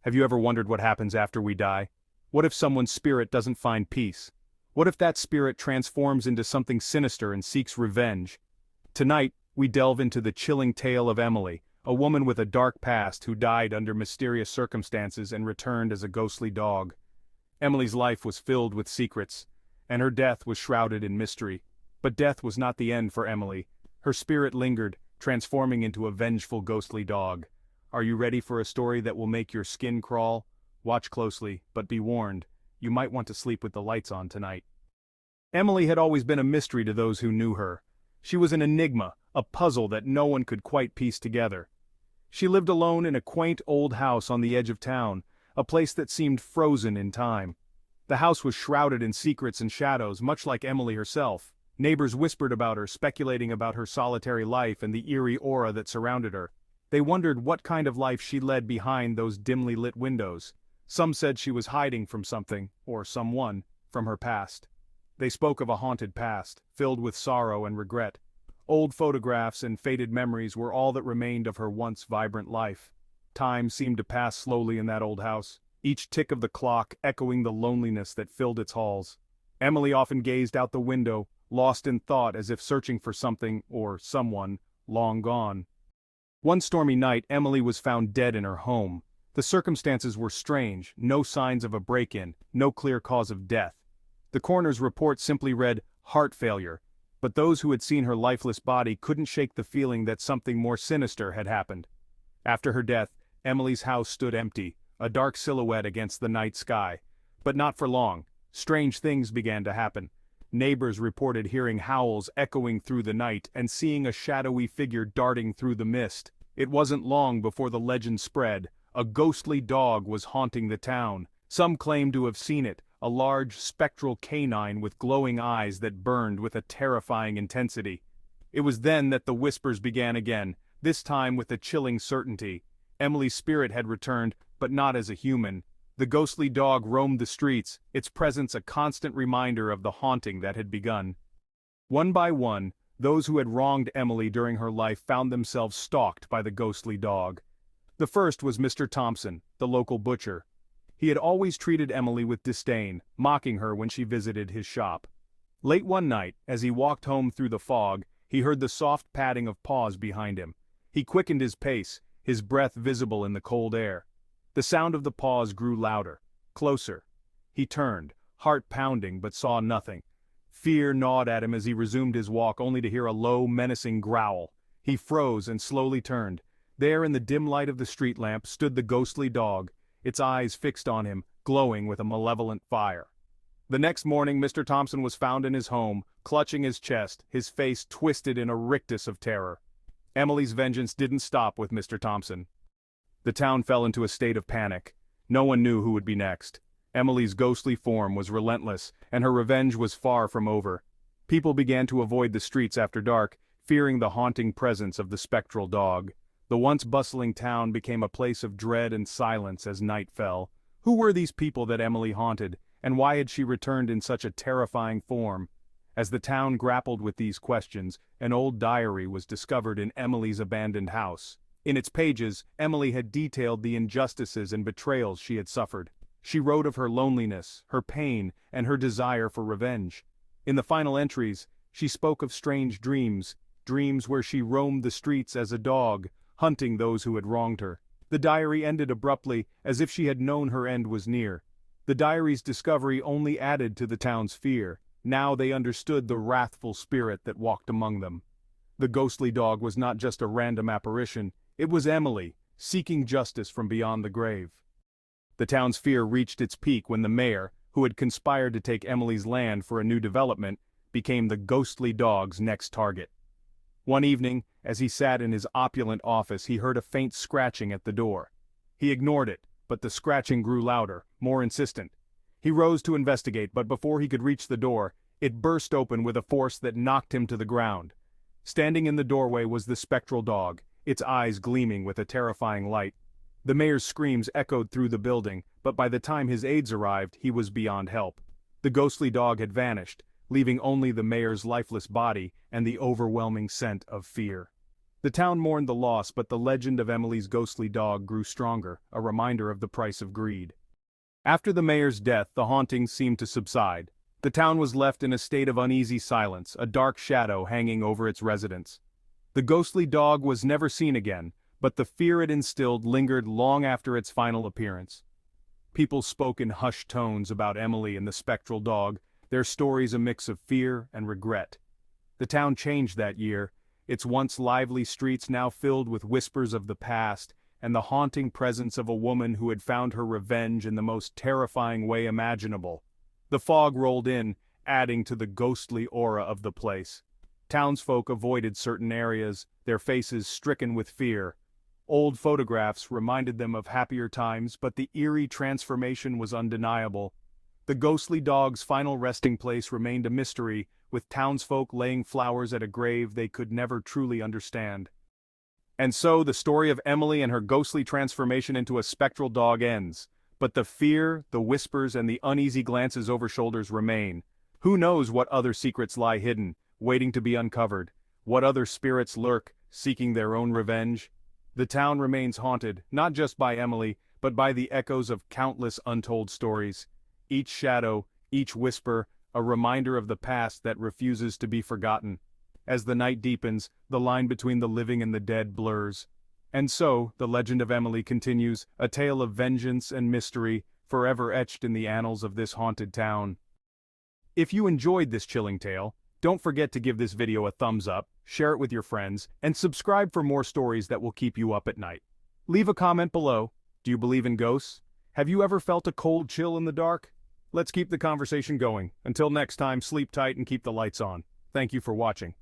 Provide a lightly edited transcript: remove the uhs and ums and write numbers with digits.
Have you ever wondered what happens after we die? What if someone's spirit doesn't find peace? What if that spirit transforms into something sinister and seeks revenge? Tonight, we delve into the chilling tale of Emily, a woman with a dark past who died under mysterious circumstances and returned as a ghostly dog. Emily's life was filled with secrets, and her death was shrouded in mystery. But death was not the end for Emily. Her spirit lingered, transforming into a vengeful ghostly dog. Are you ready for a story that will make your skin crawl? Watch closely, but be warned, you might want to sleep with the lights on tonight. Emily had always been a mystery to those who knew her. She was an enigma, a puzzle that no one could quite piece together. She lived alone in a quaint old house on the edge of town, a place that seemed frozen in time. The house was shrouded in secrets and shadows, much like Emily herself. Neighbors whispered about her, speculating about her solitary life and the eerie aura that surrounded her. They wondered what kind of life she led behind those dimly lit windows. Some said she was hiding from something, or someone, from her past. They spoke of a haunted past, filled with sorrow and regret. Old photographs and faded memories were all that remained of her once vibrant life. Time seemed to pass slowly in that old house, each tick of the clock echoing the loneliness that filled its halls. Emily often gazed out the window, lost in thought as if searching for something, or someone, long gone. One stormy night, Emily was found dead in her home. The circumstances were strange, no signs of a break-in, no clear cause of death. The coroner's report simply read, heart failure, but those who had seen her lifeless body couldn't shake the feeling that something more sinister had happened. After her death, Emily's house stood empty, a dark silhouette against the night sky. But not for long. Strange things began to happen. Neighbors reported hearing howls echoing through the night and seeing a shadowy figure darting through the mist. It wasn't long before the legend spread. A ghostly dog was haunting the town. Some claimed to have seen it, a large spectral canine with glowing eyes that burned with a terrifying intensity. It was then that the whispers began again, this time with a chilling certainty. Emily's spirit had returned, but not as a human. The ghostly dog roamed the streets, its presence a constant reminder of the haunting that had begun. One by one, those who had wronged Emily during her life found themselves stalked by the ghostly dog. The first was Mr. Thompson, the local butcher. He had always treated Emily with disdain, mocking her when she visited his shop. Late one night, as he walked home through the fog, he heard the soft padding of paws behind him. He quickened his pace, his breath visible in the cold air. The sound of the paws grew louder, closer. He turned, heart pounding, but saw nothing. Fear gnawed at him as he resumed his walk, only to hear a low, menacing growl. He froze and slowly turned. There in the dim light of the street lamp stood the ghostly dog, its eyes fixed on him, glowing with a malevolent fire. The next morning Mr. Thompson was found in his home, clutching his chest, his face twisted in a rictus of terror. Emily's vengeance didn't stop with Mr. Thompson. The town fell into a state of panic. No one knew who would be next. Emily's ghostly form was relentless, and her revenge was far from over. People began to avoid the streets after dark, fearing the haunting presence of the spectral dog. The once bustling town became a place of dread and silence as night fell. Who were these people that Emily haunted, and why had she returned in such a terrifying form? As the town grappled with these questions, an old diary was discovered in Emily's abandoned house. In its pages, Emily had detailed the injustices and betrayals she had suffered. She wrote of her loneliness, her pain, and her desire for revenge. In the final entries, she spoke of strange dreams, dreams where she roamed the streets as a dog, hunting those who had wronged her. The diary ended abruptly, as if she had known her end was near. The diary's discovery only added to the town's fear. Now they understood the wrathful spirit that walked among them. The ghostly dog was not just a random apparition, it was Emily, seeking justice from beyond the grave. The town's fear reached its peak when the mayor, who had conspired to take Emily's land for a new development, became the ghostly dog's next target. One evening, as he sat in his opulent office, he heard a faint scratching at the door. He ignored it, but the scratching grew louder, more insistent. He rose to investigate, but before he could reach the door, it burst open with a force that knocked him to the ground. Standing in the doorway was the spectral dog, its eyes gleaming with a terrifying light. The mayor's screams echoed through the building, but by the time his aides arrived, he was beyond help. The ghostly dog had vanished, leaving only the mayor's lifeless body and the overwhelming scent of fear. The town mourned the loss, but the legend of Emily's ghostly dog grew stronger, a reminder of the price of greed. After the mayor's death, the hauntings seemed to subside. The town was left in a state of uneasy silence, a dark shadow hanging over its residents. The ghostly dog was never seen again, but the fear it instilled lingered long after its final appearance. People spoke in hushed tones about Emily and the spectral dog, their stories a mix of fear and regret. The town changed that year, its once lively streets now filled with whispers of the past, and the haunting presence of a woman who had found her revenge in the most terrifying way imaginable. The fog rolled in, adding to the ghostly aura of the place. Townsfolk avoided certain areas, their faces stricken with fear. Old photographs reminded them of happier times, but the eerie transformation was undeniable. The ghostly dog's final resting place remained a mystery, with townsfolk laying flowers at a grave they could never truly understand. And so the story of Emily and her ghostly transformation into a spectral dog ends. But the fear, the whispers, and the uneasy glances over shoulders remain. Who knows what other secrets lie hidden, waiting to be uncovered? What other spirits lurk, seeking their own revenge? The town remains haunted, not just by Emily, but by the echoes of countless untold stories. Each shadow, each whisper, a reminder of the past that refuses to be forgotten. As the night deepens, the line between the living and the dead blurs. And so, the legend of Emily continues, a tale of vengeance and mystery, forever etched in the annals of this haunted town. If you enjoyed this chilling tale, don't forget to give this video a thumbs up, share it with your friends, and subscribe for more stories that will keep you up at night. Leave a comment below. Do you believe in ghosts? Have you ever felt a cold chill in the dark? Let's keep the conversation going. Until next time, sleep tight and keep the lights on. Thank you for watching.